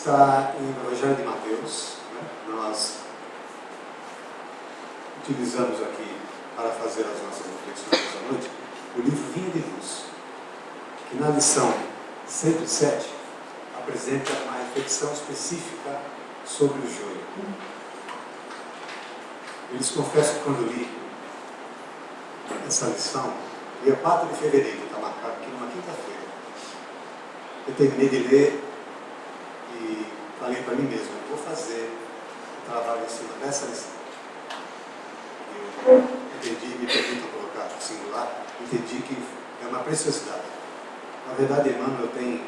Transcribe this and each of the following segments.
está em Evangelho de Mateus, né? Nós utilizamos aqui para fazer as nossas reflexões esta noite o livro Vinha de Luz, que na lição 107 apresenta uma reflexão específica sobre o joio. Eu lhes confesso que quando li essa lição, dia 4 de fevereiro, está marcado aqui numa quinta-feira, eu terminei de ler e falei para mim mesmo, eu vou fazer um trabalho em cima dessa lição. Eu entendi, me permitam colocar singular, entendi que é uma preciosidade. Na verdade, Emmanuel tem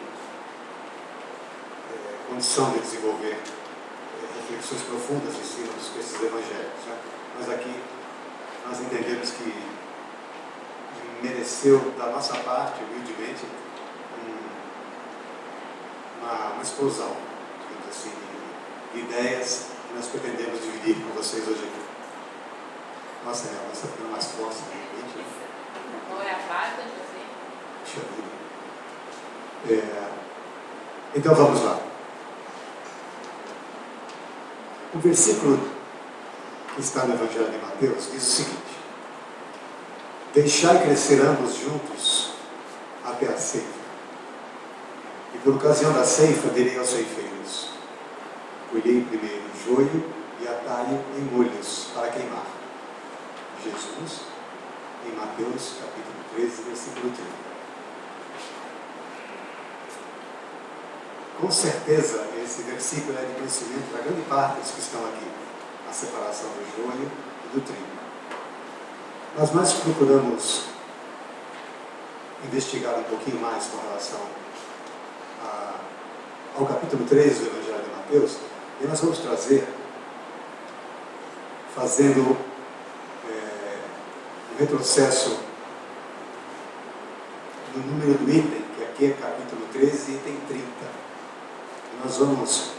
condição de desenvolver reflexões profundas em cima dos textos evangélicos, né? Mas aqui nós entendemos que mereceu da nossa parte, humildemente, uma explosão, digamos assim, de ideias que nós pretendemos dividir com vocês hoje aqui. Nossa, Nela, você está ficando mais forte de repente, né? Qual é a parte, José? Deixa eu ver. Então vamos lá. O versículo que está no Evangelho de Mateus diz o seguinte: deixai crescer ambos juntos até a ceifa. E por ocasião da ceifa direi aos ceifeiros: colhei primeiro o joio e atai-o em molhos para queimar. Jesus, em Mateus capítulo 13, versículo 30. Com certeza, esse versículo é de conhecimento da grande parte dos que estão aqui, a separação do joio e do trigo. Mas nós procuramos investigar um pouquinho mais com relação ao capítulo 13 do Evangelho de Mateus, e nós vamos trazer, fazendo um retrocesso no número do item, que aqui é capítulo 13, item 30. E nós vamos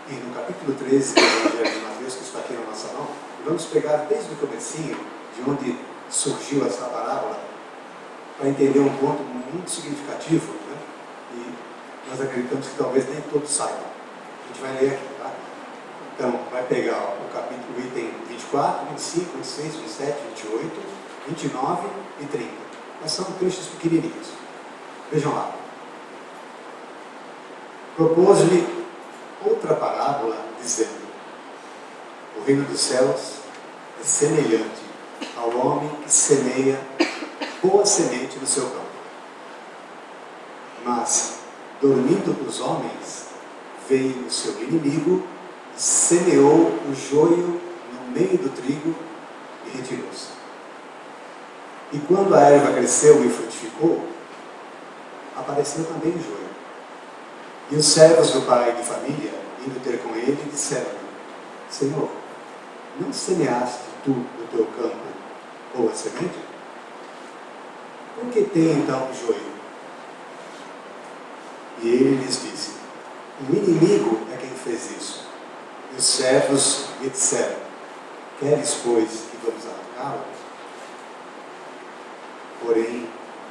ir no capítulo 13 do Evangelho de Mateus, que está aqui na nossa mão, e vamos pegar desde o comecinho, de onde surgiu essa parábola, para entender um ponto muito significativo, né? E nós acreditamos que talvez nem todos saibam. A gente vai ler aqui, tá? Então, vai pegar o capítulo, item 24, 25, 26, 27, 28, 29 e 30. Mas são trechos pequenininhos. Vejam lá. Propôs-lhe outra parábola, dizendo: o reino dos céus é semelhante ao homem que semeia boa semente no seu campo. Mas, dormindo os homens, veio o seu inimigo, semeou o joio no meio do trigo e retirou-se. E quando a erva cresceu e frutificou, apareceu também o joio. E os servos do pai de família, indo ter com ele, disseram-lhe: Senhor, não semeaste tu no teu campo boa semente? Por que tem então o joio? E ele lhes disse: o inimigo é quem fez isso. E os servos lhe disseram: queres, pois, que vamos arrancá-lo? Porém,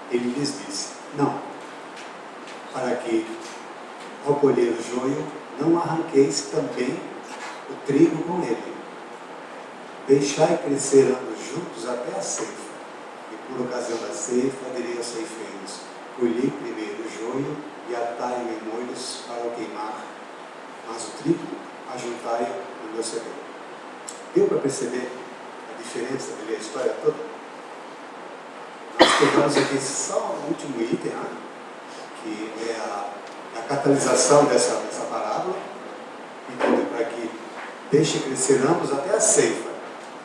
ele lhes disse: não, para que, ao colher o joio, não arranqueis também o trigo com ele. Deixai crescer ambos juntos até a ceifa. E por ocasião da ceifa, direi aos ceifeiros: colhei primeiro o joio e atai-o em molhos para o queimar, mas o trigo ajuntai-o no meu celeiro. Deu para perceber a diferença de ler a história toda? Nós pegamos aqui só o último item, né? Que é a catalisação dessa parábola, pedindo para que deixe crescer ambos até a ceifa,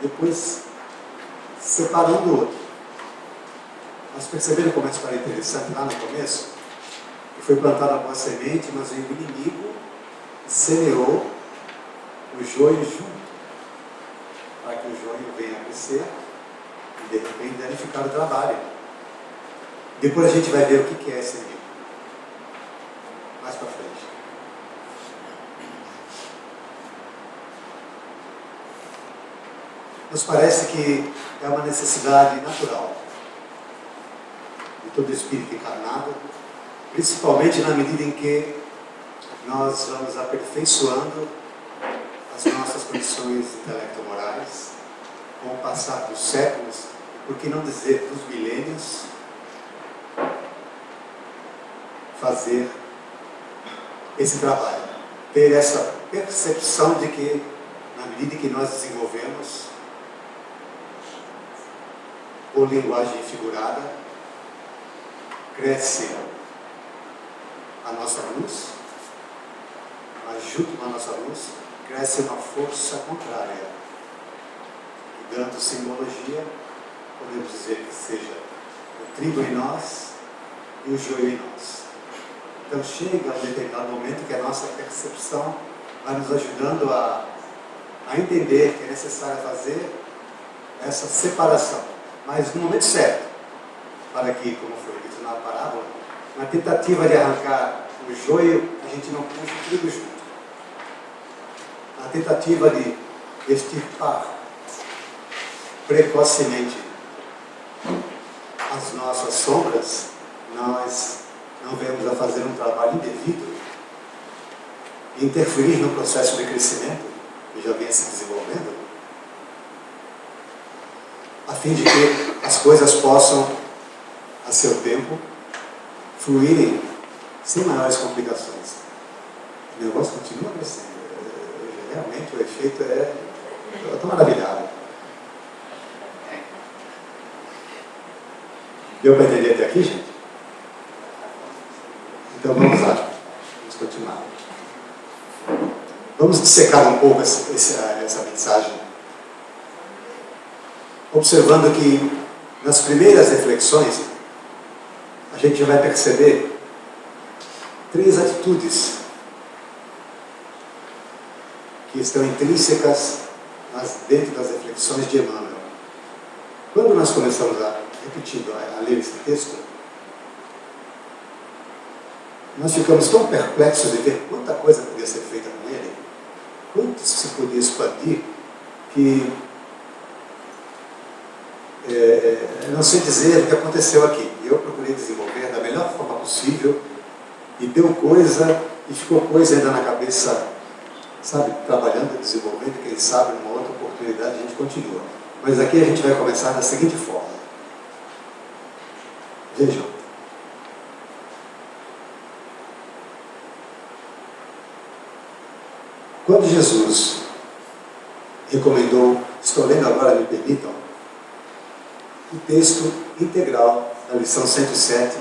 depois separando um do outro. Nós perceberam como a história é interessante lá no começo? Que foi plantada a boa semente, mas o inimigo semeou o joio junto, para que o joio venha a crescer e de repente danificar o trabalho. Depois a gente vai ver o que é esse inimigo. Mais para frente. Nos parece que é uma necessidade natural de todo espírito encarnado, principalmente na medida em que nós vamos aperfeiçoando as nossas condições intelecto-morais com o passar dos séculos, por que não dizer dos milênios, fazer esse trabalho, ter essa percepção de que, na medida que nós desenvolvemos, por linguagem figurada, cresce a nossa luz, mas junto com a nossa luz, cresce uma força contrária, que, dando simbologia, podemos dizer que seja o trigo em nós e o joio em nós. Então chega um determinado momento que a nossa percepção vai nos ajudando a entender que é necessário fazer essa separação, mas no momento certo, para que, como foi dito na parábola, na tentativa de arrancar o joio, a gente não puxa o trigo junto. Na tentativa de extirpar precocemente as nossas sombras, nós não venhamos a fazer um trabalho indevido e interferir no processo de crescimento que já vem se desenvolvendo, a fim de que as coisas possam, a seu tempo, fluírem sem maiores complicações. O negócio continua crescendo. Realmente o efeito eu estou maravilhado. Deu para entender até aqui, gente? Então vamos lá, vamos continuar. Vamos dissecar um pouco essa mensagem, observando que nas primeiras reflexões a gente já vai perceber 3 atitudes que estão intrínsecas dentro das reflexões de Emmanuel. Quando nós começamos a ler esse texto, nós ficamos tão perplexos de ver quanta coisa podia ser feita com ele, quanto se podia expandir, que não sei dizer o que aconteceu aqui. Eu procurei desenvolver da melhor forma possível e deu coisa, e ficou coisa ainda na cabeça, sabe, trabalhando, desenvolvendo, quem sabe numa outra oportunidade a gente continua. Mas aqui a gente vai começar da seguinte forma. Vejam. Quando Jesus recomendou, estou lendo agora, me permitam, o texto integral da lição 107,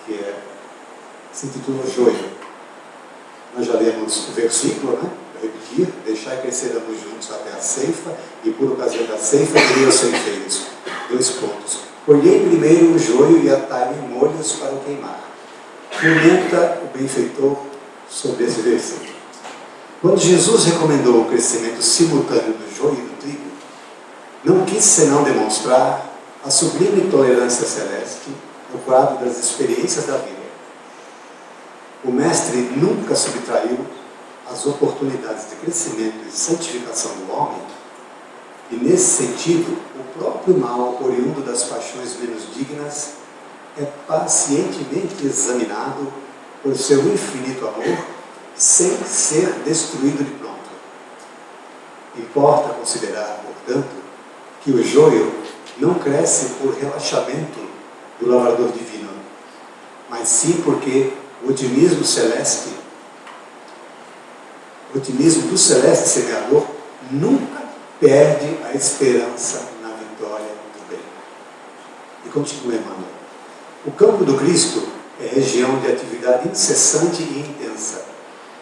que se intitula Joio. Nós já lemos o versículo, né? Vou repetir: deixai crescer ambos juntos até a ceifa, e por ocasião da ceifa diriam os ceifeiros. 2 pontos. Colhei primeiro o joio e atai-o em molhos para o queimar. Comenta o benfeitor sobre esse versículo. Quando Jesus recomendou o crescimento simultâneo do joio e do trigo, não quis senão demonstrar a sublime tolerância celeste no quadro das experiências da vida. O Mestre nunca subtraiu as oportunidades de crescimento e santificação do homem, e nesse sentido, o próprio mal oriundo das paixões menos dignas é pacientemente examinado por seu infinito amor, sem ser destruído de pronto. Importa considerar, portanto, que o joio não cresce por relaxamento do lavrador divino, mas sim porque o otimismo do celeste semeador nunca perde a esperança na vitória do bem. E continua Emmanuel. O campo do Cristo é região de atividade incessante e intensa.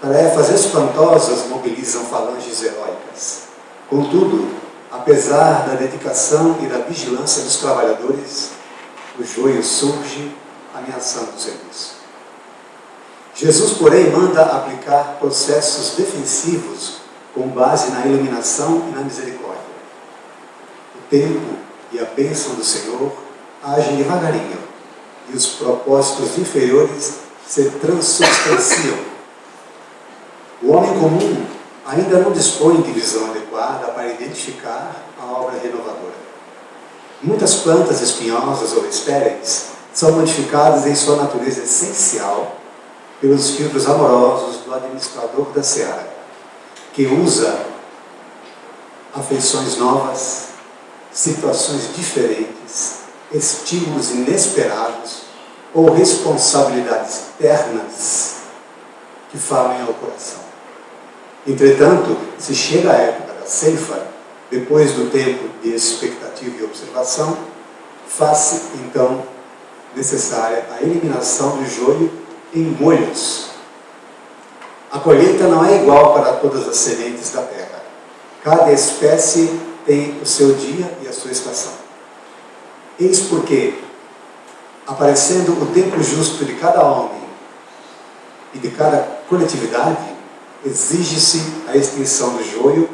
Tarefas espantosas mobilizam falanges heróicas. Contudo, apesar da dedicação e da vigilância dos trabalhadores, o joio surge ameaçando o serviço. Jesus, porém, manda aplicar processos defensivos com base na iluminação e na misericórdia. O tempo e a bênção do Senhor agem devagarinho e os propósitos inferiores se transubstanciam. O homem comum ainda não dispõe de visão adequada para identificar a obra renovadora. Muitas plantas espinhosas ou estéreis são modificadas em sua natureza essencial pelos filtros amorosos do administrador da seara, que usa afeições novas, situações diferentes, estímulos inesperados ou responsabilidades ternas que falem ao coração. Entretanto, se chega a época da ceifa, depois do tempo de expectativa e observação, faz-se então necessária a eliminação do joio em molhos. A colheita não é igual para todas as sementes da terra. Cada espécie tem o seu dia e a sua estação. Eis porque, aparecendo o tempo justo de cada homem e de cada coletividade, exige-se a extinção do joio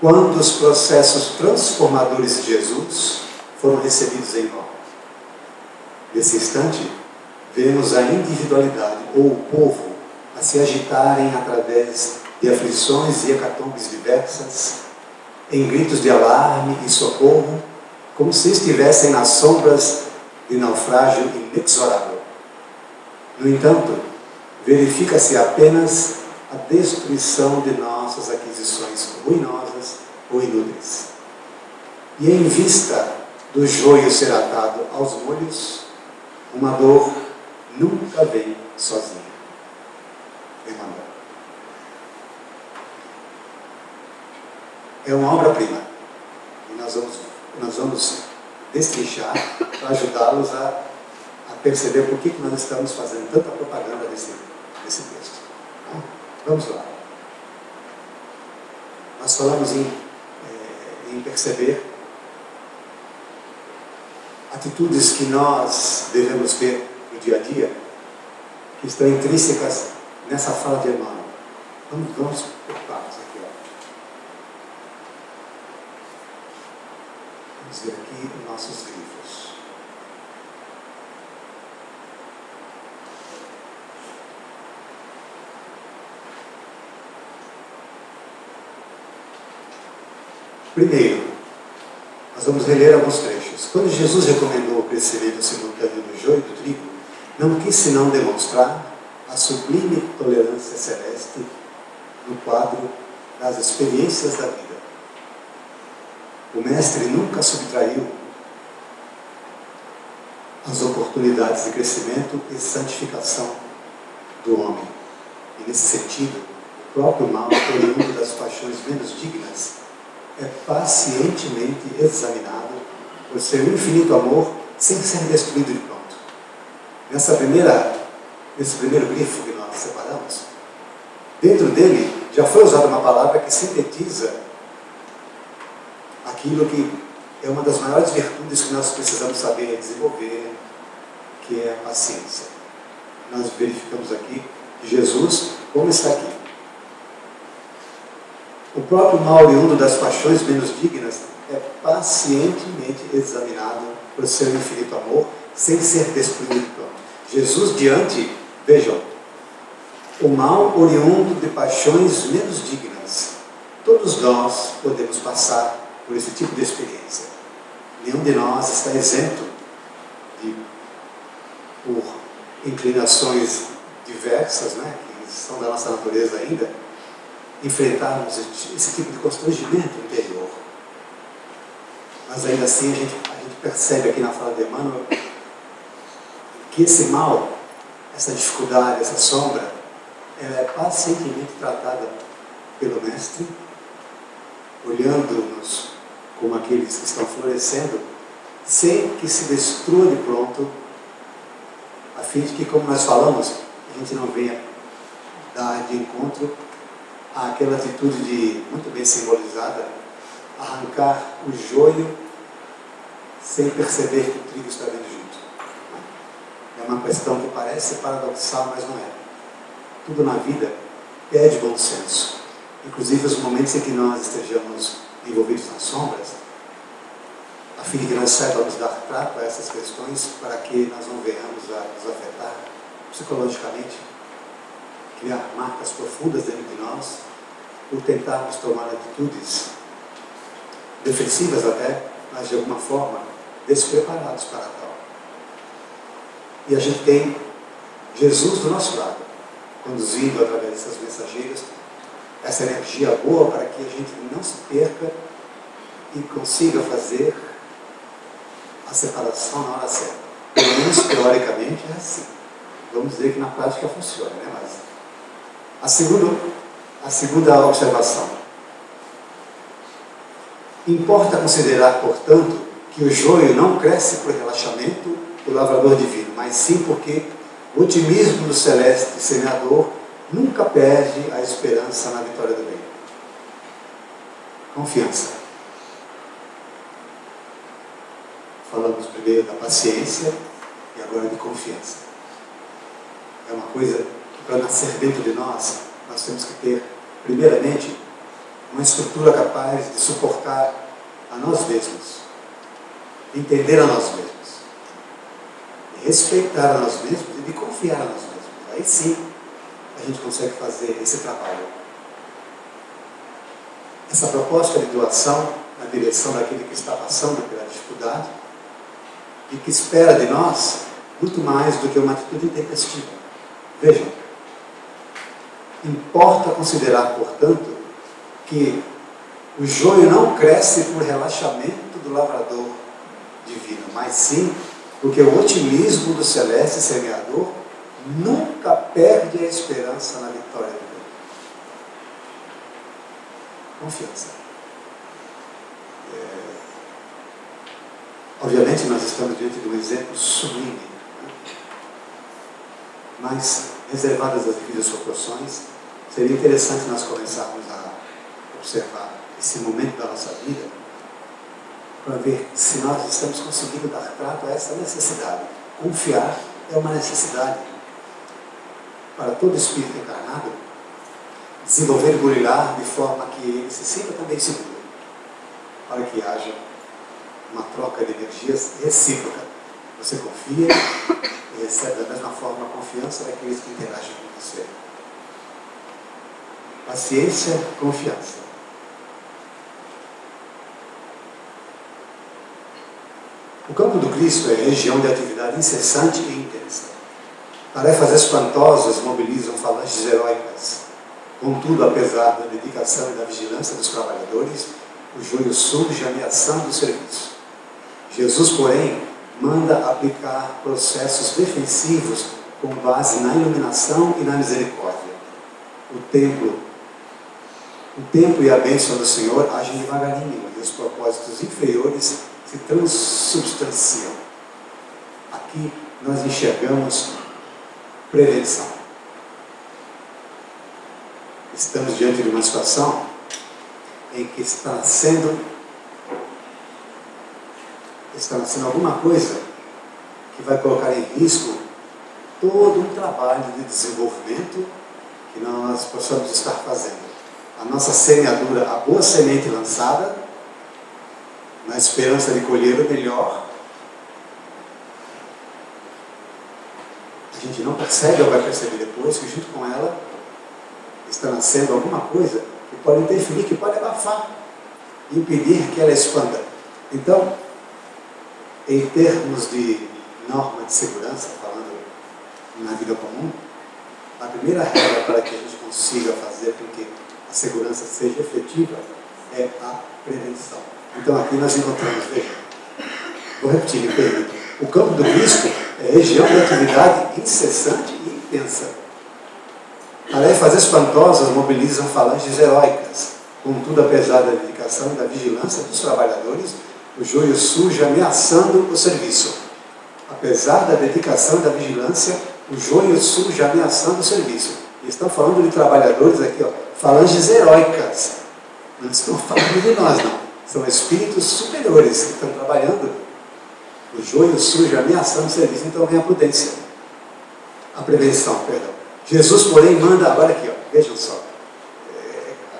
quando os processos transformadores de Jesus foram recebidos em nós. Nesse instante, vemos a individualidade ou o povo a se agitarem através de aflições e hecatombes diversas, em gritos de alarme e socorro, como se estivessem nas sombras de naufrágio inexorável. No entanto, verifica-se apenas a destruição de nossas aquisições ruinosas ou inúteis. E em vista do joio ser atado aos molhos, uma dor nunca vem sozinha. Emmanuel. É uma obra-prima. E nós vamos destrinchar para ajudá-los a perceber por que nós estamos fazendo tanta propaganda desse texto. Vamos lá. Nós falamos em perceber atitudes que nós devemos ter no dia a dia, que estão intrínsecas nessa fala de Emmanuel. Vamos por partes aqui. Vamos ver aqui os nossos grifos. Primeiro, nós vamos reler alguns trechos. Quando Jesus recomendou o crescimento simultâneo do joio e do trigo, não quis senão demonstrar a sublime tolerância celeste no quadro das experiências da vida. O Mestre nunca subtraiu as oportunidades de crescimento e santificação do homem. E nesse sentido, o próprio mal, oriundo das paixões menos dignas, é pacientemente examinado por seu infinito amor sem ser destruído de pronto. Nesse primeiro grifo que nós separamos, dentro dele já foi usada uma palavra que sintetiza aquilo que é uma das maiores virtudes que nós precisamos saber desenvolver, que é a paciência. Nós verificamos aqui Jesus, como está aqui. O próprio mal oriundo das paixões menos dignas é pacientemente examinado por seu infinito amor, sem ser destruído de pronto. Jesus diante, vejam, o mal oriundo de paixões menos dignas. Todos nós podemos passar por esse tipo de experiência. Nenhum de nós está isento por inclinações diversas, que são da nossa natureza ainda, enfrentarmos esse tipo de constrangimento interior. Mas ainda assim a gente percebe aqui na fala de Emmanuel que esse mal, essa dificuldade, essa sombra, ela é pacientemente tratada pelo Mestre, olhando-nos como aqueles que estão florescendo, sem que se destrua de pronto, a fim de que, como nós falamos, a gente não venha dar de encontro àquela atitude de, muito bem simbolizada, arrancar o joio sem perceber que o trigo está vindo junto. É uma questão que parece paradoxal, mas não é. Tudo na vida pede bom senso. Inclusive os momentos em que nós estejamos envolvidos nas sombras, a fim de que nós saibamos dar trato a essas questões para que nós não venhamos a nos afetar psicologicamente, criar marcas profundas dentro de nós, por tentarmos tomar atitudes defensivas até, mas de alguma forma despreparados para tal. E a gente tem Jesus do nosso lado, conduzindo através dessas mensageiras essa energia boa para que a gente não se perca e consiga fazer a separação na hora certa. Pelo menos teoricamente é assim. Vamos dizer que na prática funciona, né? Mas a segunda observação. Importa considerar, portanto, que o joio não cresce por relaxamento do lavrador divino, mas sim porque o otimismo do celeste semeador nunca perde a esperança na vitória do bem. Confiança. Falamos primeiro da paciência e agora de confiança. É uma coisa que para nascer dentro de nós temos que ter, primeiramente, uma estrutura capaz de suportar a nós mesmos, de entender a nós mesmos, de respeitar a nós mesmos e de confiar a nós mesmos. Aí sim a gente consegue fazer esse trabalho. Essa proposta de doação na direção daquele que está passando pela dificuldade e que espera de nós muito mais do que uma atitude intempestiva. Vejam, importa considerar, portanto, que o joio não cresce por relaxamento do lavrador divino, mas sim porque o otimismo do celeste semeador nunca perde a esperança na vitória do bem. Confiança. Obviamente nós estamos diante de um exemplo sublime, né? Mas, reservadas as devidas proporções, seria interessante nós começarmos a observar esse momento da nossa vida para ver se nós estamos conseguindo dar trato a essa necessidade. Confiar é uma necessidade para todo espírito encarnado desenvolver e burilar de forma que ele se sinta também seguro, para que haja uma troca de energias recíproca. Você confia e recebe da mesma forma a confiança daqueles que interagem com você. Paciência, confiança. O campo do Cristo é região de atividade incessante e intensa. Tarefas espantosas mobilizam falanges heróicas. Contudo, apesar da dedicação e da vigilância dos trabalhadores, o joio surge ameaçando o serviço. Jesus, porém, manda aplicar processos defensivos com base na iluminação e na misericórdia. O tempo e a bênção do Senhor agem devagarinho e os propósitos inferiores se transubstanciam. Aqui nós enxergamos prevenção. Estamos diante de uma situação em que está nascendo alguma coisa que vai colocar em risco todo um trabalho de desenvolvimento que nós possamos estar fazendo. A nossa semeadura, a boa semente lançada, na esperança de colher o melhor, a gente não percebe ou vai perceber depois que junto com ela está nascendo alguma coisa que pode interferir, que pode abafar, impedir que ela expanda. Então, em termos de norma de segurança, falando na vida comum, a primeira regra para que a gente consiga fazer com que a segurança seja efetiva é a prevenção. Então aqui nós encontramos, veja, vou repetir, me permita. O campo do Cristo é região de atividade incessante e intensa. Tarefas espantosas mobilizam falanges heróicas. Contudo, apesar da dedicação e da vigilância dos trabalhadores, o joio surge ameaçando o serviço. Apesar da dedicação e da vigilância, o joio surge ameaçando o serviço. E estão falando de trabalhadores aqui, falanges heróicas. Não estão falando de nós, não. São espíritos superiores que estão trabalhando. O joio surge ameaçando o serviço, então vem a prudência. A prevenção, perdão. Jesus, porém, manda, agora aqui, vejam só,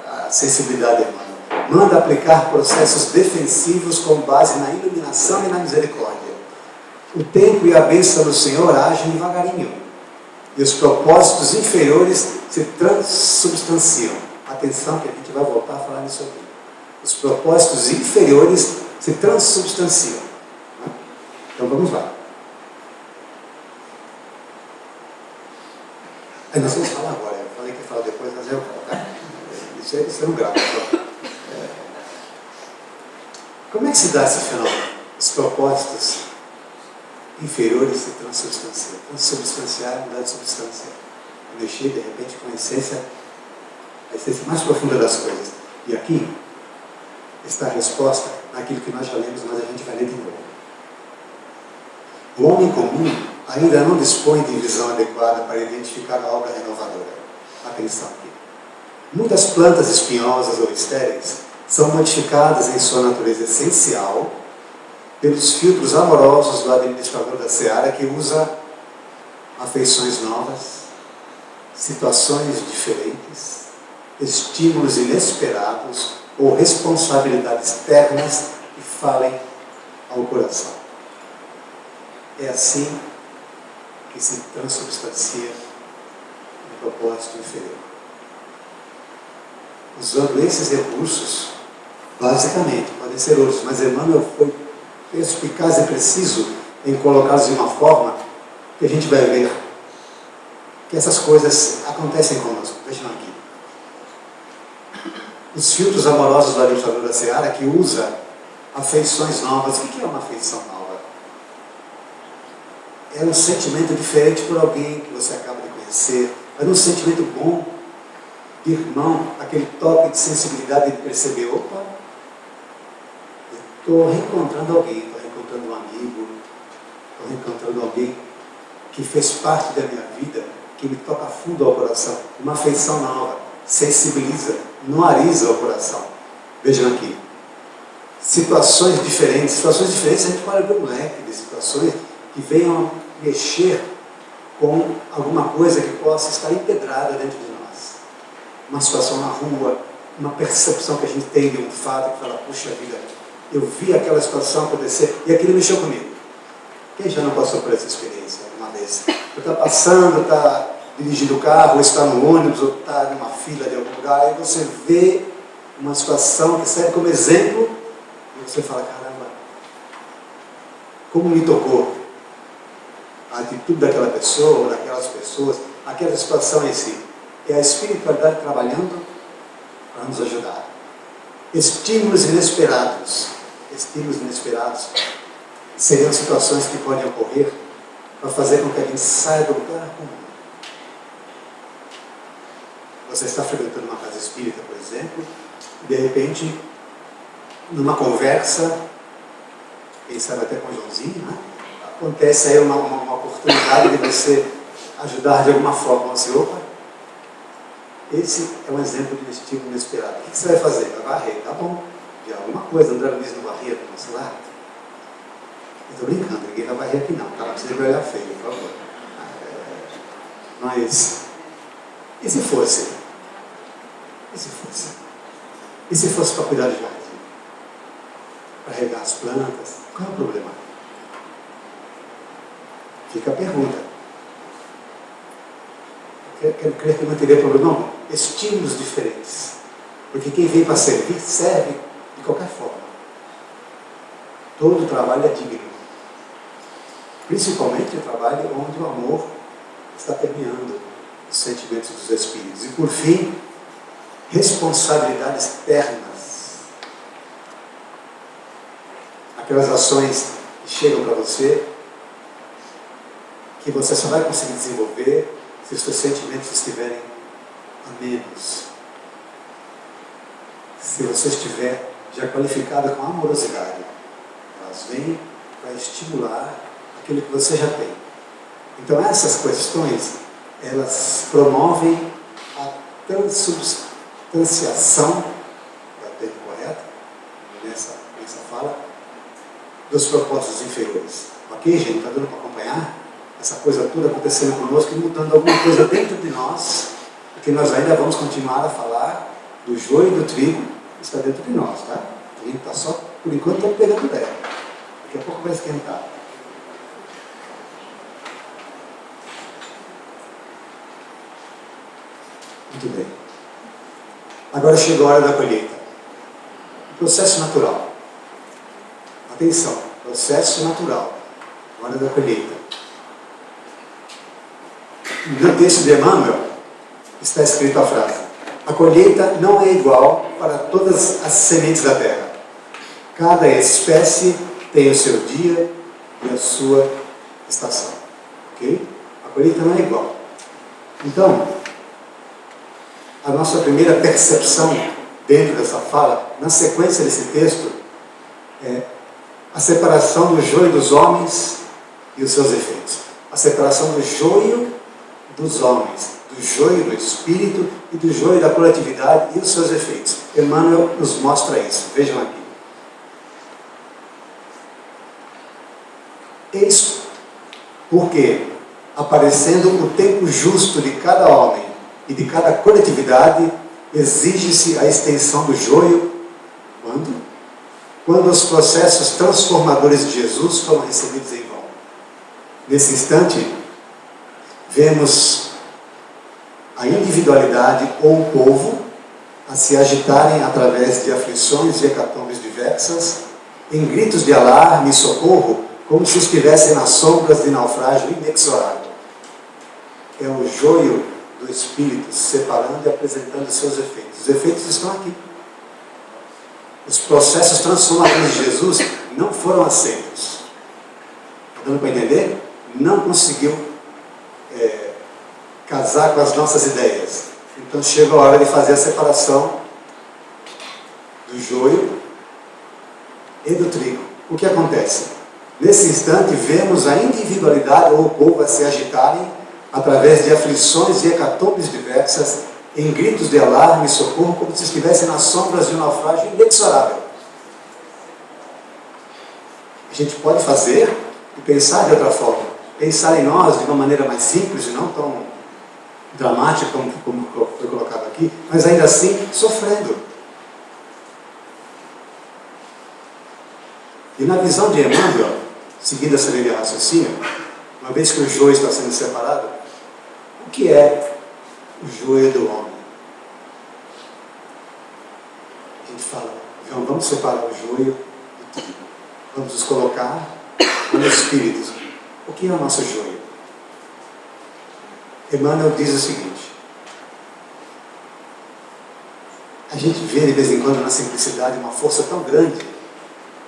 a sensibilidade humana. Manda aplicar processos defensivos com base na iluminação e na misericórdia. O tempo e a bênção do Senhor agem devagarinho. E os propósitos inferiores se transubstanciam. Atenção que a gente vai voltar a falar nisso aqui. Os propósitos inferiores se transubstanciam. Então vamos lá. Nós vamos falar agora, eu falei que ia falar depois, mas eu vou colocar. Isso é um grave. Como é que se dá esse fenômeno? Os propósitos inferiores se transubstanciam. Transubstanciar, mudar de substância. Mexer, de repente, com a essência mais profunda das coisas. E aqui está a resposta naquilo que nós já lemos, mas a gente vai ler de novo. O homem comum ainda não dispõe de visão adequada para identificar a obra renovadora. Atenção aqui. Muitas plantas espinhosas ou estéreis são modificadas em sua natureza essencial pelos filtros amorosos do administrador da seara, que usa afeições novas, situações diferentes, estímulos inesperados ou responsabilidades ternas que falem ao coração. É assim que se transubstancia um propósito inferior. Usando esses recursos, basicamente, podem ser outros, mas Emmanuel foi perspicaz e preciso em colocá-los de uma forma que a gente vai ver que essas coisas acontecem conosco. Vejam aqui. Os filtros amorosos do administrador da seara, que usa afeições novas. O que é uma afeição nova? É um sentimento diferente por alguém que você acaba de conhecer. É um sentimento bom de irmão, aquele toque de sensibilidade de perceber, opa, estou reencontrando alguém, estou reencontrando um amigo, estou reencontrando alguém que fez parte da minha vida, que me toca fundo ao coração. Uma afeição nova, sensibiliza, nuariza o coração. Vejam aqui. Situações diferentes a gente pode abrir um leque de situações que venham mexer com alguma coisa que possa estar empedrada dentro de nós. Uma situação na rua, uma percepção que a gente tem de um fato que fala, puxa vida, eu vi aquela situação acontecer e aquilo mexeu comigo. Quem já não passou por essa experiência alguma vez? Você está passando, está dirigindo o carro, ou está no ônibus, ou está numa fila de algum lugar, e você vê uma situação que serve como exemplo, e você fala, caramba, como me tocou a atitude daquela pessoa, ou daquelas pessoas, aquela situação em si. É a espiritualidade trabalhando para nos ajudar. Estímulos inesperados seriam situações que podem ocorrer para fazer com que a gente saia do lugar comum. Você está frequentando uma casa espírita, por exemplo, e de repente, numa conversa, quem sabe até com o Joãozinho, né? Acontece aí uma oportunidade de você ajudar de alguma forma. Você, opa, esse é um exemplo de um estímulo inesperado. O que você vai fazer? Vai varrer, tá bom. De alguma coisa, André Luiz não varria no nosso lar? Eu estou brincando, ninguém vai varrer aqui não, tá? Não precisa de olhar feio, por favor. Mas, e se fosse? E se fosse? E se fosse para cuidar do jardim? Para regar as plantas? Qual é o problema? Fica a pergunta. Quero crer que não teria problema, não. Estímulos diferentes. Porque quem vem para servir, serve de qualquer forma. Todo trabalho é digno. Principalmente o trabalho onde o amor está permeando os sentimentos dos espíritos. E por fim, responsabilidades ternas. Aquelas ações que chegam para você, que você só vai conseguir desenvolver se os seus sentimentos estiverem a menos. Se você estiver já qualificado com amorosidade, elas vêm para estimular aquilo que você já tem. Então essas questões, elas promovem a transubstanciação, é o termo correto, nessa fala, dos propósitos inferiores. Ok, gente? Está dando para acompanhar? Essa coisa toda acontecendo conosco e mudando alguma coisa dentro de nós, porque nós ainda vamos continuar a falar do joio e do trigo que está dentro de nós, tá? A gente está só, por enquanto, estamos pegando terra. Daqui a pouco vai esquentar. Muito bem. Agora chegou a hora da colheita. O processo natural. Atenção, processo natural. Hora da colheita. No texto de Emmanuel está escrita a frase: a colheita não é igual para todas as sementes da terra. Cada espécie tem o seu dia e a sua estação. Ok? A colheita não é igual. Então, a nossa primeira percepção dentro dessa fala, na sequência desse texto, é a separação do joio dos homens e os seus efeitos. A separação do joio dos homens, do joio do espírito e do joio da coletividade e os seus efeitos. Emmanuel nos mostra isso. Vejam aqui. Eis porque, aparecendo o tempo justo de cada homem e de cada coletividade, exige-se a extensão do joio. Quando os processos transformadores de Jesus foram recebidos em vão. Nesse instante, vemos a individualidade ou o povo a se agitarem através de aflições e hecatombes diversas, em gritos de alarme e socorro, como se estivessem nas sombras de naufrágio inexorável. É o joio do Espírito se separando e apresentando seus efeitos. Os efeitos estão aqui. Os processos transformadores de Jesus não foram aceitos. Está dando para entender? Não conseguiu casar com as nossas ideias. Então chega a hora de fazer a separação do joio e do trigo. O que acontece? Nesse instante vemos a individualidade ou o povo a se agitarem através de aflições e hecatombes diversas, em gritos de alarme e socorro, como se estivessem nas sombras de um naufrágio inexorável. A gente pode fazer e pensar de outra forma. Pensar em nós de uma maneira mais simples e não tão dramática como foi colocado aqui, mas ainda assim sofrendo. E na visão de Emmanuel, seguindo essa linha de raciocínio, uma vez que o joio está sendo separado, o que é o joio do homem? A gente fala, vamos separar o joio do trigo. Vamos nos colocar como espíritos. O que é o nosso joio? Emmanuel diz o seguinte: a gente vê de vez em quando na simplicidade uma força tão grande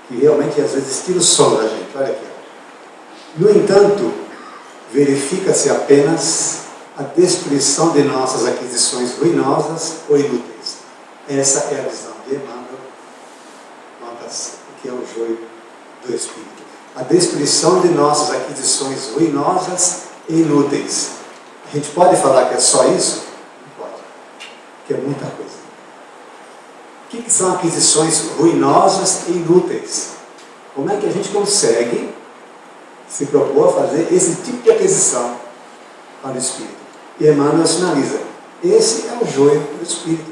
que realmente às vezes tira o sono da gente. Olha aqui. No entanto, verifica-se apenas a destruição de nossas aquisições ruinosas ou inúteis. Essa é a visão de Emmanuel quanto ao que é o joio do Espírito. A destruição de nossas aquisições ruinosas e inúteis. A gente pode falar que é só isso? Não pode. Que é muita coisa. O que são aquisições ruinosas e inúteis? Como é que a gente consegue se propor a fazer esse tipo de aquisição para o Espírito? E Emmanuel sinaliza: esse é o joio do Espírito.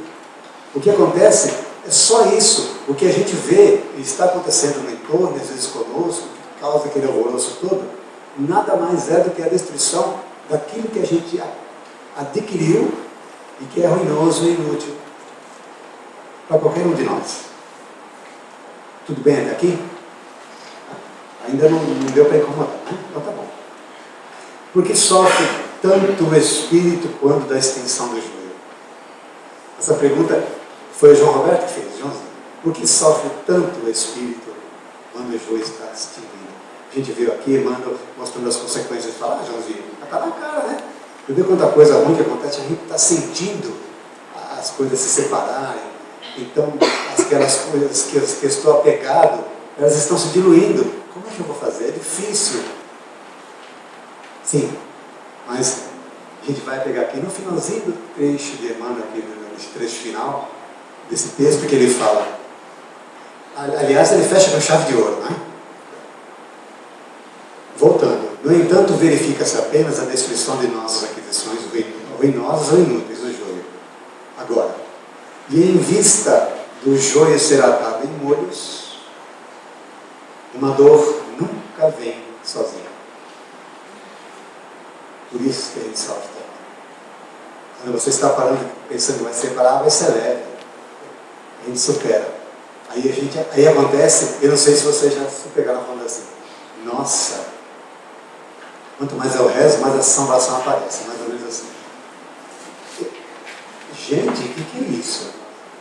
O que acontece é só isso. O que a gente vê e está acontecendo no entorno, às vezes conosco, que causa aquele alvoroço todo, nada mais é do que a destruição daquilo que a gente adquiriu e que é ruinoso e inútil para qualquer um de nós. Tudo bem até aqui? Ainda não deu para incomodar, né? Então tá bom. Porque sofre tanto o espírito quanto da extensão do joio? Essa pergunta foi o João Roberto que fez, Joãozinho. Por que sofre tanto o espírito quando o joio está extinguindo? A gente veio aqui, Emmanuel mostrando as consequências. Fala, Joãozinho, está na cara, né? Eu vi quanta coisa ruim que acontece, a gente está sentindo as coisas se separarem. Então, aquelas coisas que eu estou apegado, elas estão se diluindo. Como é que eu vou fazer? É difícil. Sim, mas a gente vai pegar aqui no finalzinho do trecho de Emmanuel, aqui nesse trecho final desse texto que ele fala. Aliás, ele fecha com chave de ouro, né? Voltando. No entanto, verifica-se apenas a destruição de nossas aquisições ruinosas ou inúteis do joio. Agora, e em vista do joio ser atado em molhos, uma dor nunca vem sozinha. Por isso que a gente sofre tanto. Quando você está parando, pensando que vai separar, vai ser leve. A gente supera. Aí acontece, eu não sei se vocês já se pegaram falando assim: nossa, quanto mais eu rezo, mais a assombração aparece. Mais ou menos Gente, o que é isso?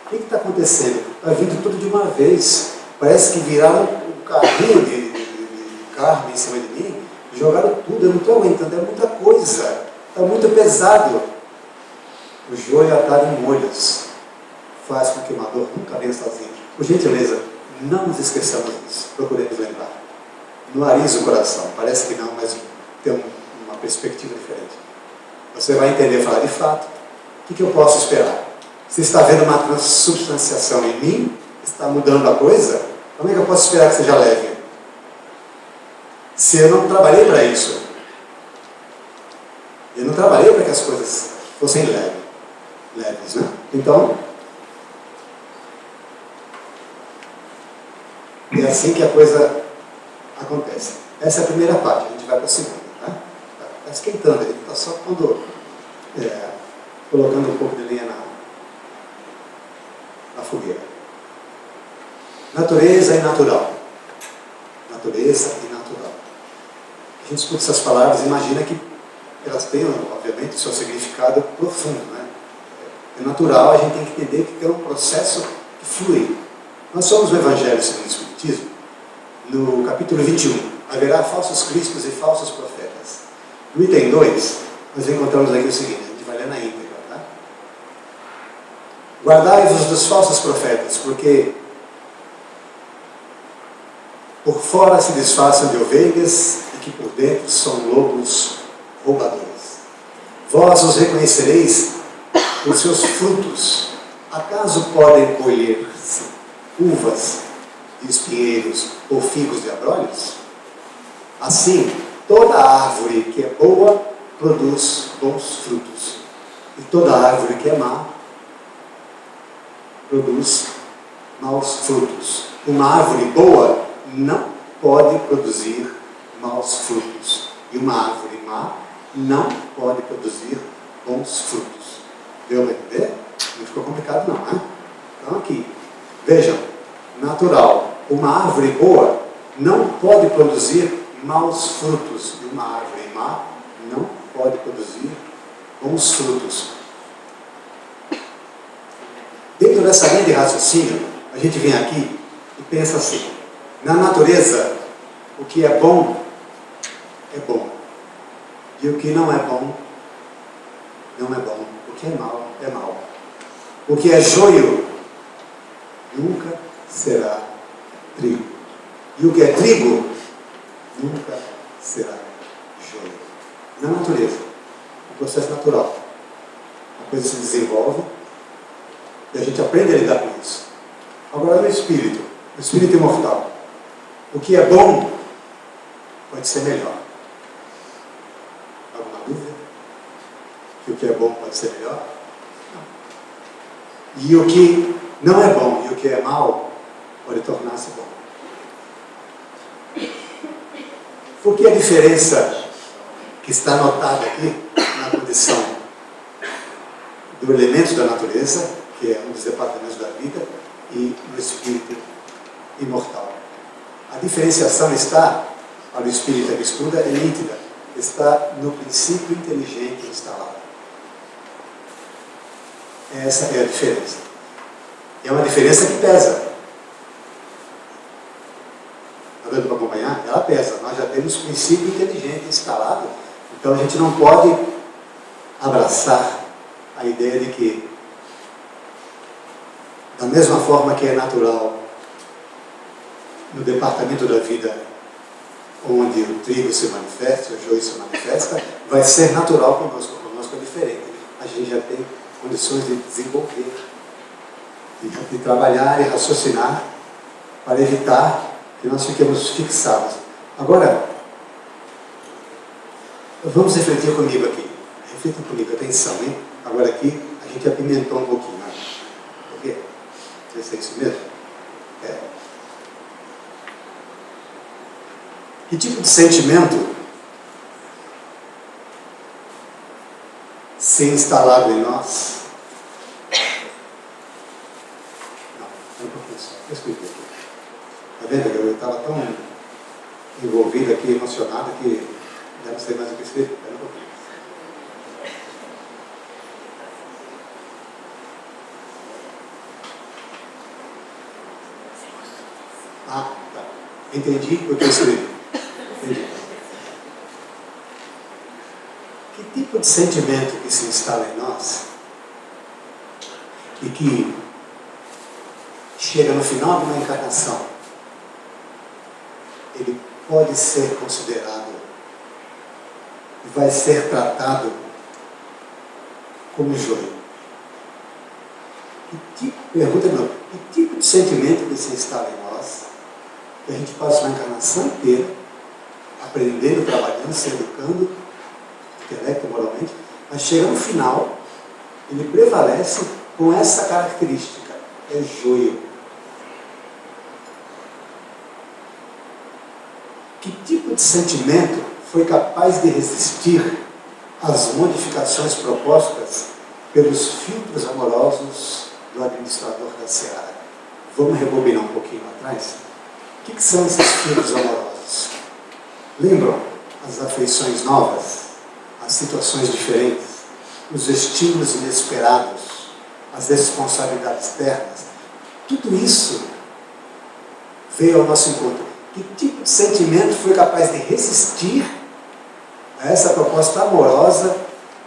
O que está acontecendo? Está vindo tudo de uma vez. Parece que viraram um carrinho de carne em cima de mim e jogaram tudo. Eu não estou aguentando, é muita coisa. Está muito pesado. O joio atado em molhos faz com que uma dor nunca venha sozinho. Por gentileza, não nos esqueçamos disso. Procuremos lembrar. No nariz o coração. Parece que não, mas tem uma perspectiva diferente. Você vai entender e falar, de fato, o que eu posso esperar? Se está havendo uma transubstanciação em mim, está mudando a coisa, como é que eu posso esperar que seja leve? Se eu não trabalhei para isso. Eu não trabalhei para que as coisas fossem leves, né? Então, é assim que a coisa acontece. Essa é a primeira parte, a gente vai para a segunda. Tá? Está esquentando, ele está só colocando um pouco de lenha na fogueira. Natureza e natural. Natureza e natural. A gente escuta essas palavras e imagina que elas têm, obviamente, o seu significado profundo. Né? É natural, a gente tem que entender que é um processo que flui. Nós somos o Evangelho segundo o Espiritismo. No capítulo 21, haverá falsos cristos e falsos profetas. No item 2, nós encontramos aqui o seguinte, a gente vai ler na íntegra. Tá? Guardai-vos dos falsos profetas, porque por fora se disfarçam de ovelhas e que por dentro são lobos roubadores. Vós os reconhecereis por seus frutos. Acaso podem colher-se uvas de espinheiros ou figos de abrolhos? Assim, toda árvore que é boa produz bons frutos, e toda árvore que é má produz maus frutos. Uma árvore boa não pode produzir maus frutos, e uma árvore má não pode produzir bons frutos. Deu para entender? Não ficou complicado não, né? Então aqui, vejam, natural, uma árvore boa não pode produzir maus frutos, e uma árvore má não pode produzir bons frutos. Dentro dessa linha de raciocínio, a gente vem aqui e pensa assim, na natureza, o que é bom, e o que não é bom, não é bom, o que é mau, é mau. O que é joio, nunca será trigo. E o que é trigo, nunca será joio. Na natureza, o processo natural. A coisa se desenvolve e a gente aprende a lidar com isso. Agora no espírito, o espírito imortal. O que é bom pode ser melhor. Alguma dúvida? Que o que é bom pode ser melhor? Não. E o que não é bom e o que é mal pode tornar-se bom. Por que a diferença que está anotada aqui na condição do elemento da natureza, que é um dos departamentos da vida, e no espírito imortal? A diferenciação está, para o espírito que estuda, é nítida, está no princípio inteligente instalado. Essa é a diferença. É uma diferença que pesa. Está dando para acompanhar? Ela pesa. Nós já temos princípio inteligente instalado, então a gente não pode abraçar a ideia de que, da mesma forma que é natural no departamento da vida onde o trigo se manifesta, o joio se manifesta, vai ser natural conosco. Conosco é diferente. A gente já tem condições de desenvolver, de trabalhar e raciocinar para evitar que nós fiquemos fixados. Agora, vamos refletir comigo aqui. Refletam comigo, atenção, hein? Agora aqui, a gente apimentou um pouquinho, né? Por quê? Não sei se é isso mesmo? É. Que tipo de sentimento se instalado em nós? Não é um pouquinho só. Eu expliquei aqui. Está vendo? Eu estava tão envolvido aqui, emocionado, que já não sei mais o que escrever. Espera um pouquinho. Entendi o que eu escrevi. Entendi. Que tipo de sentimento que se instala em nós e que chega no final de uma encarnação, ele pode ser considerado e vai ser tratado como joio? Pergunta não. Que tipo de sentimento que se instala em nós, que a gente passa uma encarnação inteira aprendendo, trabalhando, se educando, intelecto, moralmente, mas chega no final, ele prevalece com essa característica, é joio. Que tipo de sentimento foi capaz de resistir às modificações propostas pelos filtros amorosos do administrador da Seara? Vamos rebobinar um pouquinho atrás? O que são esses filtros amorosos? Lembram as afeições novas, as situações diferentes, os estímulos inesperados, as responsabilidades ternas? Tudo isso veio ao nosso encontro. Que tipo de sentimento foi capaz de resistir a essa proposta amorosa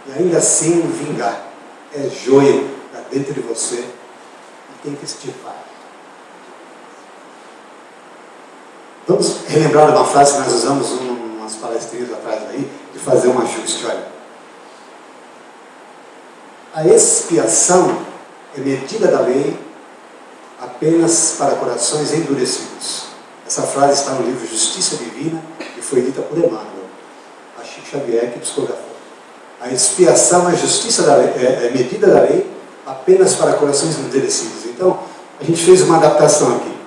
e ainda assim vingar? É joio, está dentro de você e tem que estifar. Vamos relembrar uma frase que nós usamos umas palestrinhas atrás aí, de fazer um ajuste. Olha, a expiação é medida da lei apenas para corações endurecidos. Essa frase está no livro Justiça Divina e foi dita por Emmanuel, a Chico Xavier, que psicografou. A expiação é justiça da lei, é medida da lei apenas para corações endurecidos. Então, a gente fez uma adaptação aqui.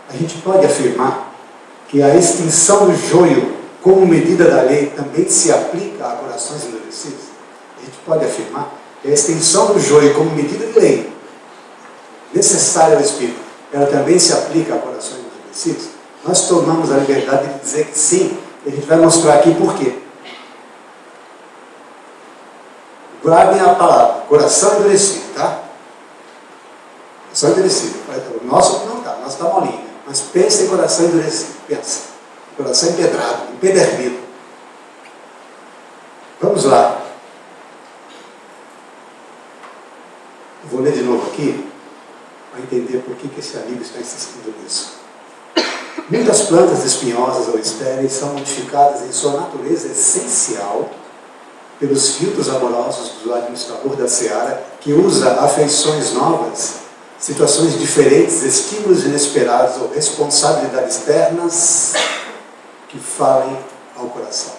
A gente pode afirmar que a extinção do joio como medida da lei também se aplica a corações endurecidos? A gente pode afirmar que a extinção do joio como medida de lei necessária ao espírito, ela também se aplica a corações endurecidos? Nós tomamos a liberdade de dizer que sim, e a gente vai mostrar aqui por quê. Guardem a palavra, coração endurecido, tá? Coração endurecido. O nosso não está, o nosso está molinho. Mas pensa em coração endurecido, pensa. Coração empedrado, empedernido. Vamos lá. Vou ler de novo aqui, para entender por que esse amigo está insistindo nisso. Muitas plantas espinhosas ou estéreis são modificadas em sua natureza essencial pelos filtros amorosos do administrador da Seara, que usa afeições novas, situações diferentes, estímulos inesperados ou responsabilidades externas que falem ao coração.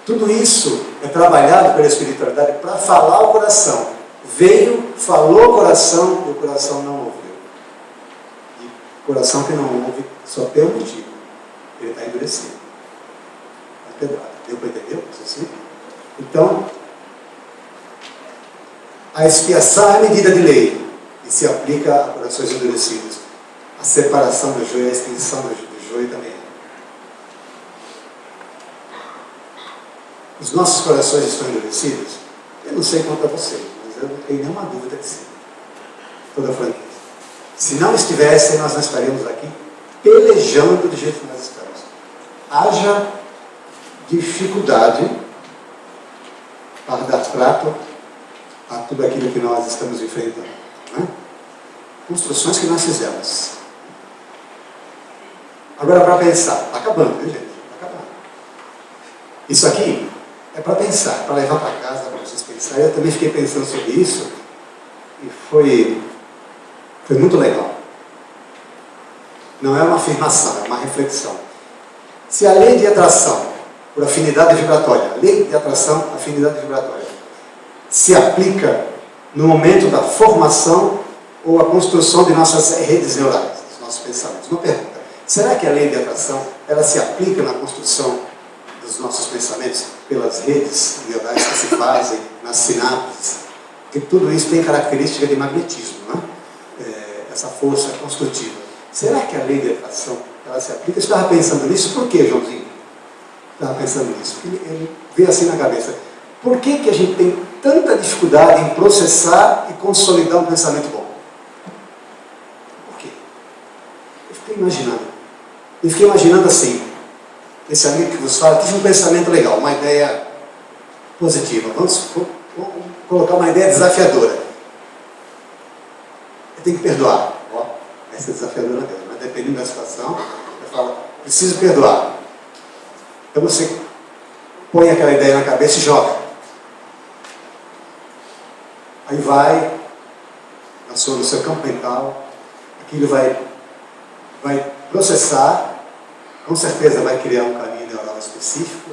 Tudo isso é trabalhado pela espiritualidade para falar ao coração. Veio, falou ao coração e o coração não ouviu. E o coração que não ouve só tem um motivo. Ele está endurecido. Está pedrado. Deu para entender? Assim? Então, a expiação é medida de lei e se aplica a corações endurecidos. A separação do joio, a extinção do joio também. Os nossos corações estão endurecidos? Eu não sei quanto a vocês, mas eu não tenho nenhuma dúvida que sim. Toda franqueza. Se não estivessem, nós não estaríamos aqui pelejando do jeito que nós estamos. Haja dificuldade para dar trato a tudo aquilo que nós estamos enfrentando. Né? Construções que nós fizemos. Agora, para pensar, está acabando, viu, gente? Está acabando. Isso aqui é para pensar, para levar para casa, para vocês pensarem. Eu também fiquei pensando sobre isso e foi muito legal. Não é uma afirmação, é uma reflexão. Se a lei de atração, por afinidade vibratória, lei de atração, afinidade vibratória, se aplica no momento da formação ou a construção de nossas redes neurais, dos nossos pensamentos. Uma pergunta: será que a lei de atração ela se aplica na construção dos nossos pensamentos pelas redes neurais que se fazem nas sinapses? Porque tudo isso tem característica de magnetismo, né? Essa força construtiva. Será que a lei de atração ela se aplica? Eu estava pensando nisso. Por quê, Joãozinho? Estava pensando nisso. Ele veio assim na cabeça. Por que a gente tem tanta dificuldade em processar e consolidar um pensamento bom? Por Eu fiquei imaginando assim, esse amigo que vos fala, tive um pensamento legal, uma ideia positiva. Vamos colocar uma ideia desafiadora. Eu tenho que perdoar. Ó, essa é desafiadora mesmo, mas dependendo da situação, eu falo, preciso perdoar. Então você põe aquela ideia na cabeça e joga. Aí vai, no seu campo mental, aquilo vai processar, com certeza vai criar um caminho neural específico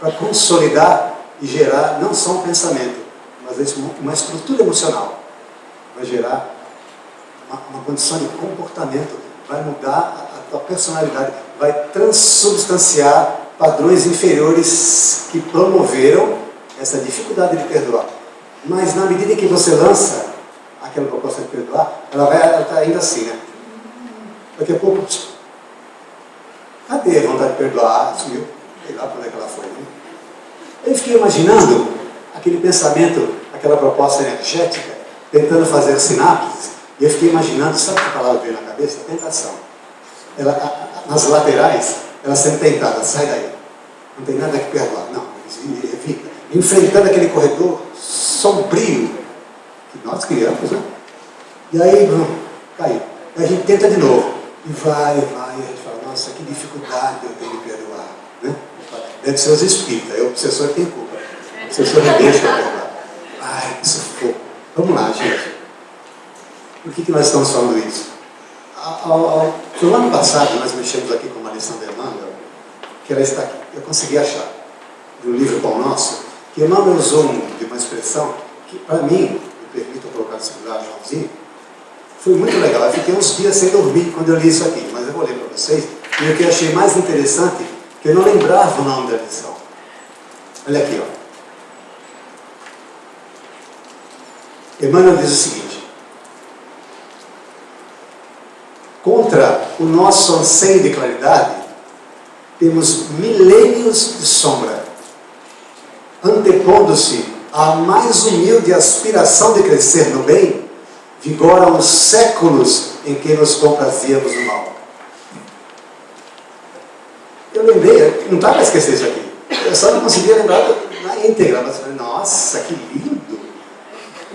para consolidar e gerar não só um pensamento, mas uma estrutura emocional. Vai gerar uma condição de comportamento, vai mudar a tua personalidade, vai transubstanciar padrões inferiores que promoveram essa dificuldade de perdoar. Mas na medida em que você lança aquela proposta de perdoar, ela está ainda assim, né? Daqui a pouco, cadê a vontade de perdoar? Sumiu, sei lá para onde é que ela foi, né? Eu fiquei imaginando aquele pensamento, aquela proposta energética, tentando fazer sinapses, e eu fiquei imaginando, sabe que palavra veio na cabeça? Tentação. Nas laterais, ela sendo tentada, sai daí. Não tem nada que perdoar. Não, evita. Enfrentando aquele corredor sombrio que nós criamos, né? E aí, caiu. Aí a gente tenta de novo. E vai, e a gente fala, nossa, que dificuldade eu tenho de perdoar. Né? Deve ser os espíritas, o obsessor tem culpa. O obsessor não deixa eu perdoar. Ai, que sufoco. Vamos lá, gente. Por que nós estamos falando isso? No ano passado, nós mexemos aqui com uma lição de Emmanuel, que ela está aqui. Eu consegui achar, do livro Pão Nosso, que Emmanuel usou de uma expressão que, para mim, me permitam colocar no celular, Joãozinho, foi muito legal. Eu fiquei uns dias sem dormir quando eu li isso aqui, mas eu vou ler para vocês. E o que eu achei mais interessante, que eu não lembrava o nome da lição. Olha aqui, ó. Emmanuel diz o seguinte: contra o nosso anseio de claridade, temos milênios de sombra, antepondo-se à mais humilde aspiração de crescer no bem, vigoram os séculos em que nos comprazíamos no mal. Eu lembrei, não estava para esquecer isso aqui, eu só não conseguia lembrar na íntegra, mas eu falei, nossa, que lindo!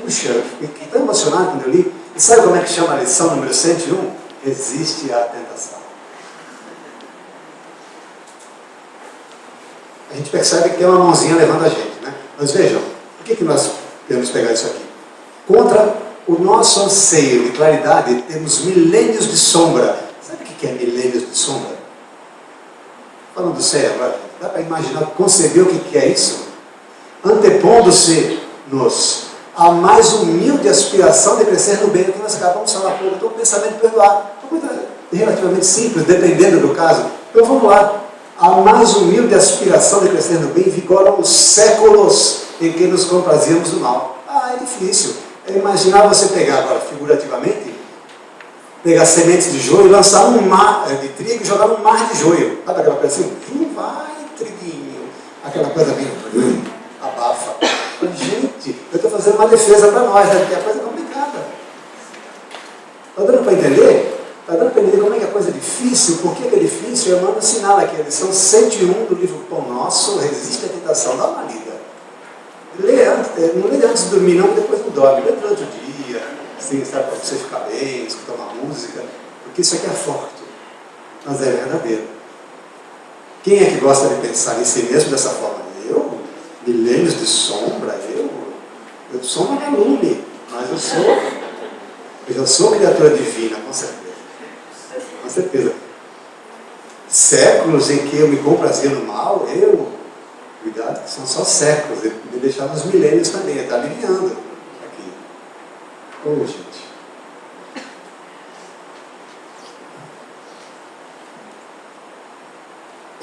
Puxa, eu fiquei tão emocionado quando eu li. E sabe como é que chama a lição número 101? Resiste à tentação. A gente percebe que tem uma mãozinha levando a gente, né? Mas vejam, por que nós podemos pegar isso aqui? Contra o nosso anseio de claridade, temos milênios de sombra. Sabe o que é milênios de sombra? Falando sério agora, dá para imaginar, conceber o que é isso? Antepondo-se-nos a mais humilde aspiração de crescer no bem, que nós acabamos de falar há pouco, então o pensamento de perdoar. Uma coisa relativamente simples, dependendo do caso. Então vamos lá. A mais humilde aspiração de crescer no bem vigoram os séculos em que nos comprazíamos do mal. Ah, é difícil. É imaginar você pegar agora, figurativamente, pegar sementes de joio e lançar um mar de trigo e jogar num mar de joio. Sabe aquela coisa assim? Vai, triguinho. Aquela coisa bem abafa. Gente, eu estou fazendo uma defesa para nós, né? Porque a coisa é complicada. Está dando para entender? Está dando para entender como é que a coisa é difícil? Por que é difícil? Eu mando um sinal aqui, a lição 101 do livro Pão Nosso, Resiste à Tentação. Dá uma lida. Não lê antes de dormir, não, depois não dorme. Lê durante o dia, assim, sabe, para você ficar bem, escutar uma música. Porque isso aqui é forte, mas é verdadeiro. Quem é que gosta de pensar em si mesmo dessa forma? Eu? Milênios de sombra, eu sou uma lume, mas eu sou criatura divina, com certeza. Com certeza. Séculos em que eu me comprazia no mal, cuidado, são só séculos, ele me deixar nos milênios também, ele está aliviando aqui. Oh, gente.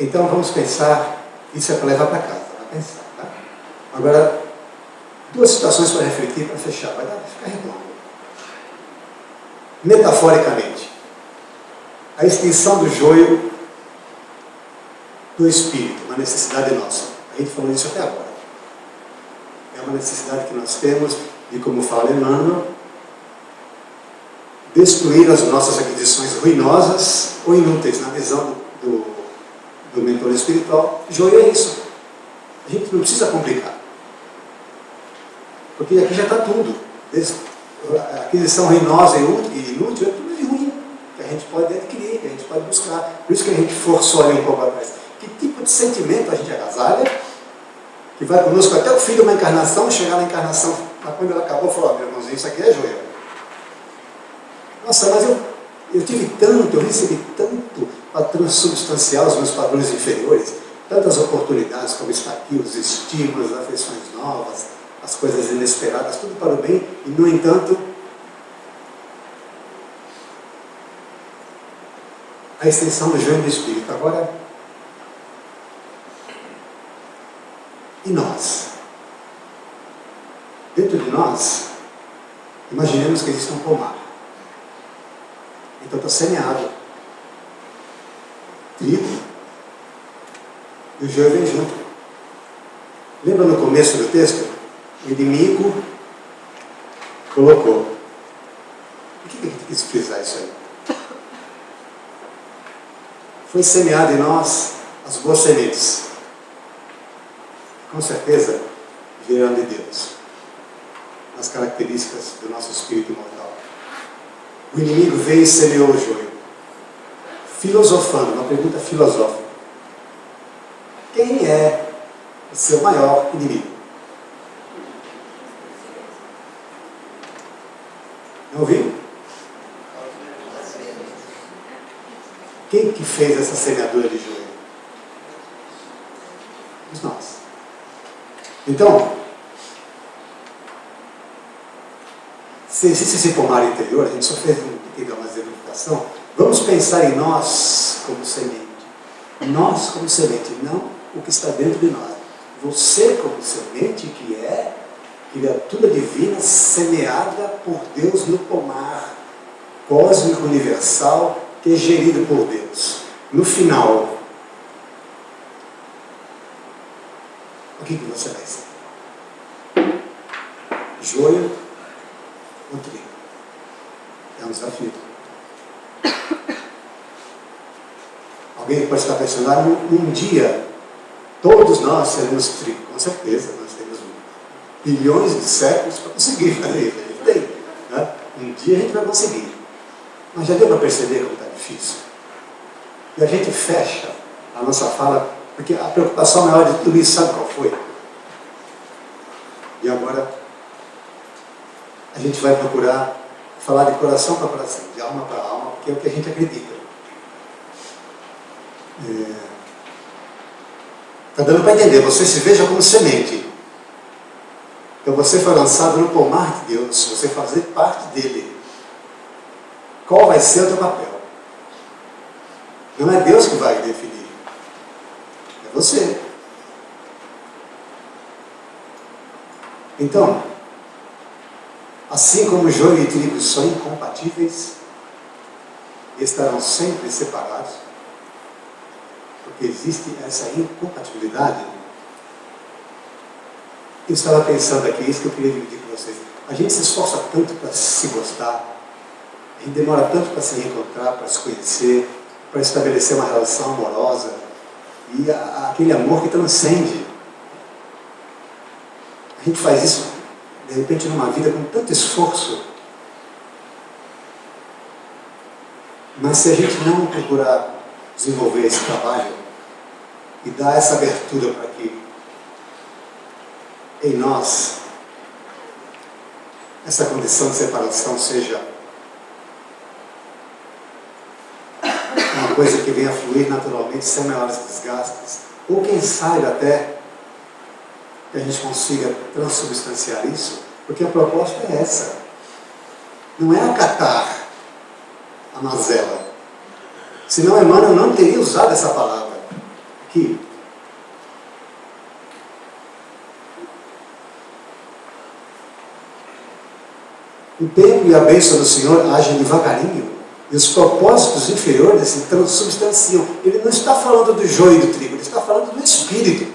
Então vamos pensar, isso é para levar para casa, para pensar. Tá? Agora, duas situações para refletir, para fechar, vai ficar redondo. Metaforicamente, a extinção do joio do espírito, uma necessidade nossa. A gente falou isso até agora. É uma necessidade que nós temos, e como fala Emmanuel, destruir as nossas aquisições ruinosas ou inúteis. Na visão do mentor espiritual, joio é isso. A gente não precisa complicar. Porque aqui já está tudo. A aquisição ruinosa e inútil é tudo de ruim, que a gente pode adquirir, que a gente pode buscar. Por isso que a gente forçou ali um pouco atrás. Que tipo de sentimento a gente agasalha, que vai conosco até o fim de uma encarnação, chegar na encarnação, mas quando ela acabou, falou: meu irmãozinho, isso aqui é joio. Nossa, mas eu tive tanto, eu recebi tanto para transubstanciar os meus padrões inferiores, tantas oportunidades como estar aqui, os estímulos, as afeições novas, as coisas inesperadas, tudo para o bem, e no entanto, a extensão do joio do Espírito. Agora, e nós? Dentro de nós, imaginemos que existe um pomar. Então está semeado trigo e o joio vem junto. Lembra no começo do texto? O inimigo colocou. Por que a gente quis frisar isso aí? Foi semeado em nós as boas sementes. Com certeza, vieram de Deus. As características do nosso espírito mortal. O inimigo veio e semeou o joio. Filosofando, uma pergunta filosófica. Quem é o seu maior inimigo? Não ouviu? Quem que fez essa semeadura de joio? Os nós. Então, se existe esse pomar interior, a gente só fez uma pequena exemplificação, vamos pensar em nós como semente. Nós como semente, não o que está dentro de nós. Você como semente, que é criatura divina semeada por Deus no pomar cósmico universal, que é gerido por Deus. No final, o que você vai ser? Joio ou trigo? É um desafio. Alguém pode estar pensando: um dia todos nós seremos trigo. Com certeza, nós temos bilhões de séculos para conseguir fazer isso. A gente tem, né? Um dia a gente vai conseguir. Mas já deu para perceber como está difícil? E a gente fecha a nossa fala, porque a preocupação maior de tudo isso, sabe qual foi? E agora a gente vai procurar falar de coração para coração, de alma para alma, porque é o que a gente acredita. Está dando para entender, você se veja como semente. Então você foi lançado no pomar de Deus, você fazer parte dele. Qual vai ser o teu papel? Não é Deus que vai definir, é você. Então, assim como joio e trigo são incompatíveis, estarão sempre separados, porque existe essa incompatibilidade. Eu estava pensando aqui, isso que eu queria dividir com vocês. A gente se esforça tanto para se gostar, a gente demora tanto para se reencontrar, para se conhecer, para estabelecer uma relação amorosa, e aquele amor que transcende. A gente faz isso, de repente, numa vida com tanto esforço. Mas se a gente não procurar desenvolver esse trabalho e dar essa abertura para que em nós essa condição de separação seja uma coisa que venha a fluir naturalmente, sem maiores desgastes, ou quem sabe até que a gente consiga transubstanciar isso, porque a proposta é essa. Não é acatar a mazela. Senão Emmanuel não teria usado essa palavra aqui. O tempo e a bênção do Senhor agem devagarinho, e os propósitos inferiores se transubstanciam. Ele não está falando do joio e do trigo, ele está falando do Espírito.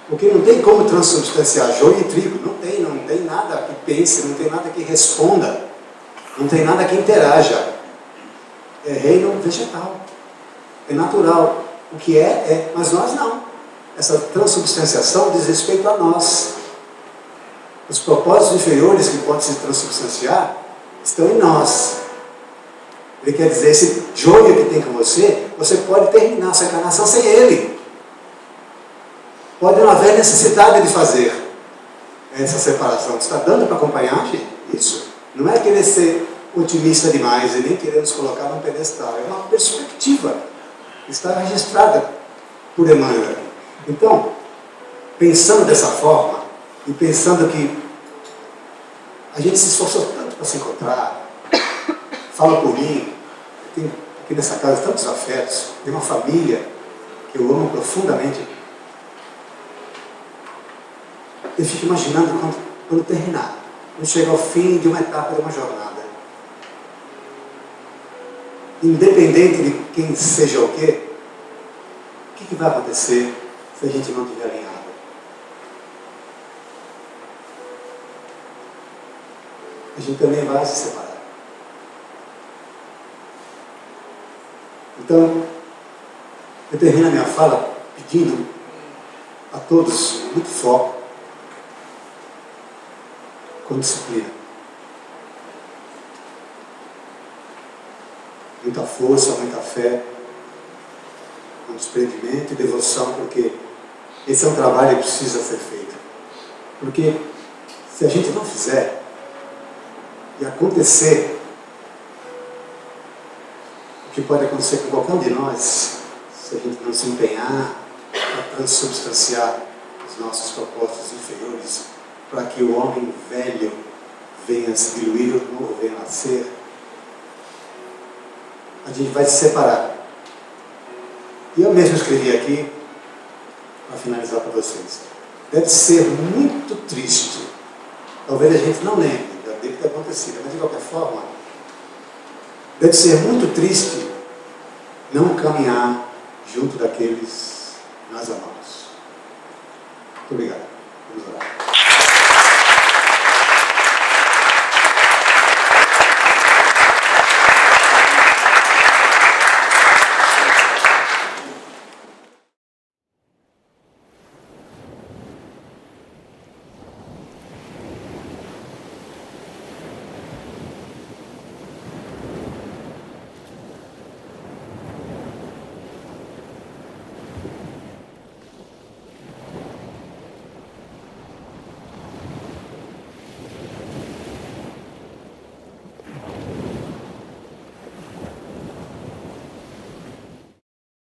Porque não tem como transubstanciar joio e trigo, não tem nada que pense, não tem nada que responda, não tem nada que interaja. É reino vegetal, é natural. O que é, mas nós não. Essa transubstanciação diz respeito a nós. Os propósitos inferiores que podem se transubstanciar estão em nós. Ele quer dizer, esse joio que tem com você, você pode terminar a sua encarnação sem ele. Pode não haver necessidade de fazer essa separação. Está dando para acompanhar, gente? Isso. Não é querer ser otimista demais e nem querer nos colocar num pedestal. É uma perspectiva que está registrada por Emmanuel. Então, pensando dessa forma, e pensando que a gente se esforçou tanto para se encontrar, fala por mim, tem aqui nessa casa tantos afetos, tem uma família que eu amo profundamente. Eu fico imaginando quando terminar, quando chegar ao fim de uma etapa de uma jornada. Independente de quem seja o quê, o que vai acontecer se a gente não estiver alinhado? A gente também vai se separar. Então, eu termino a minha fala pedindo a todos muito foco, com disciplina, muita força, muita fé, com desprendimento e devoção, porque esse é um trabalho que precisa ser feito. Porque se a gente não fizer e acontecer o que pode acontecer com qualquer um de nós, se a gente não se empenhar para transubstanciar os nossos propósitos inferiores, para que o homem velho venha se diluir, o novo venha nascer, a gente vai se separar. E eu mesmo escrevi aqui, para finalizar para vocês, deve ser muito triste, talvez a gente não lembre, já deve ter acontecido, mas de qualquer forma, deve ser muito triste não caminhar junto daqueles que nós amamos. Muito obrigado.